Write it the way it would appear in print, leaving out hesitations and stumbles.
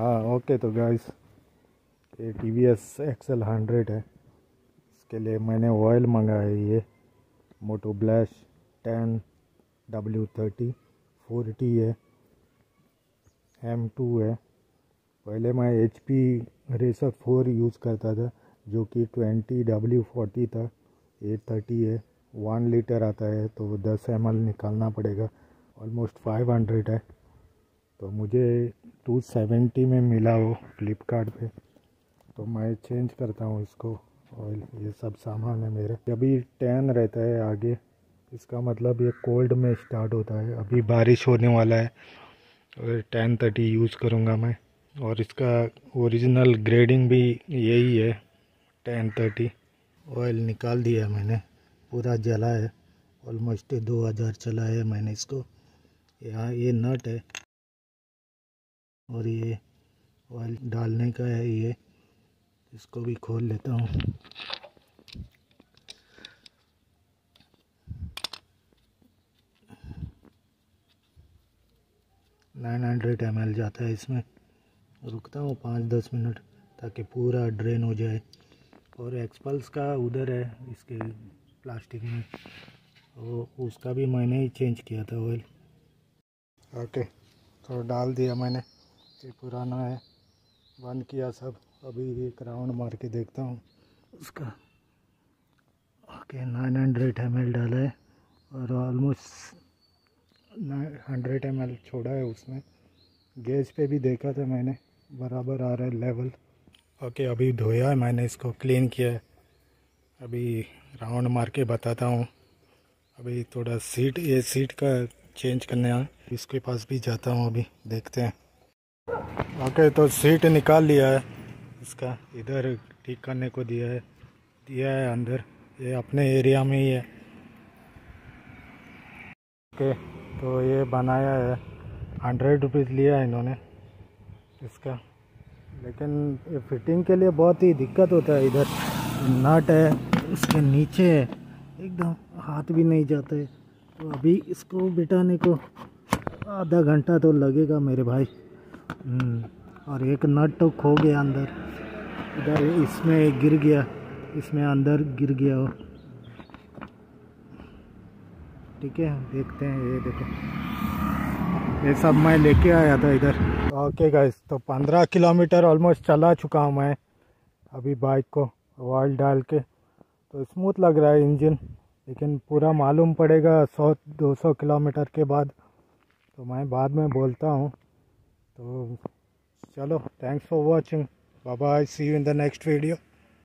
हाँ ओके। तो गाइस ये TVS XL100 है। इसके लिए मैंने ऑयल मंगाया है। ये मोटो ब्लैश 10W30 4T है, M2 है। पहले मैं HP रेसर 4 यूज़ करता था जो कि 20W40 था। 830 है, 1 लीटर आता है तो 10 ml निकालना पड़ेगा। ऑलमोस्ट 500 है। तो मुझे 270 में मिला वो फ्लिपकार्ट पे। तो मैं चेंज करता हूँ इसको ऑयल। ये सब सामान है मेरे। अभी 10 रहता है आगे, इसका मतलब ये कोल्ड में स्टार्ट होता है। अभी बारिश होने वाला है और 1030 यूज़ करूँगा मैं। और इसका ओरिजिनल ग्रेडिंग भी यही है 1030। ऑयल निकाल दिया मैंने, पूरा जला है। ऑलमोस्ट 2000 चला है मैंने इसको। यहाँ ये नट है और ये ऑयल डालने का है। ये इसको भी खोल लेता हूँ। $900 ml जाता है इसमें। रुकता हूँ 5-10 मिनट ताकि पूरा ड्रेन हो जाए। और एक्सपल्स का उधर है इसके प्लास्टिक में, वो उसका भी मैंने ही चेंज किया था ऑयल। ओके तो डाल दिया मैंने। ये पुराना है, बंद किया सब। अभी एक राउंड मार के देखता हूँ उसका। ओके 900 ml डाला है और ऑलमोस्ट 100 ml छोड़ा है उसमें। गेज पे भी देखा था मैंने, बराबर आ रहा है लेवल। ओके अभी धोया है मैंने, इसको क्लीन किया है। अभी राउंड मार के बताता हूँ। अभी थोड़ा सीट, ये सीट का चेंज करने आ, इसके पास भी जाता हूँ, अभी देखते हैं। ओके तो सीट निकाल लिया है इसका, इधर ठीक करने को दिया है अंदर। ये अपने एरिया में ही है। ओके तो ये बनाया है, 100 रुपीज़ लिया है इन्होंने इसका। लेकिन ये फिटिंग के लिए बहुत ही दिक्कत होता है। इधर नट है, उसके नीचे है, एकदम हाथ भी नहीं जाता है। तो अभी इसको बिठाने को आधा घंटा तो लगेगा मेरे भाई। और एक नट तो खो गया अंदर, इधर इसमें गिर गया, इसमें अंदर गिर गया वो। ठीक है देखते हैं। ये देखो, ये सब मैं लेके आया था इधर। ओके गाइस तो 15 किलोमीटर ऑलमोस्ट चला चुका हूँ मैं अभी बाइक को ऑयल डाल के। तो स्मूथ लग रहा है इंजन, लेकिन पूरा मालूम पड़ेगा 100-200 किलोमीटर के बाद। तो मैं बाद में बोलता हूँ। तो चलो, thanks for watching, bye bye, see you in the next video.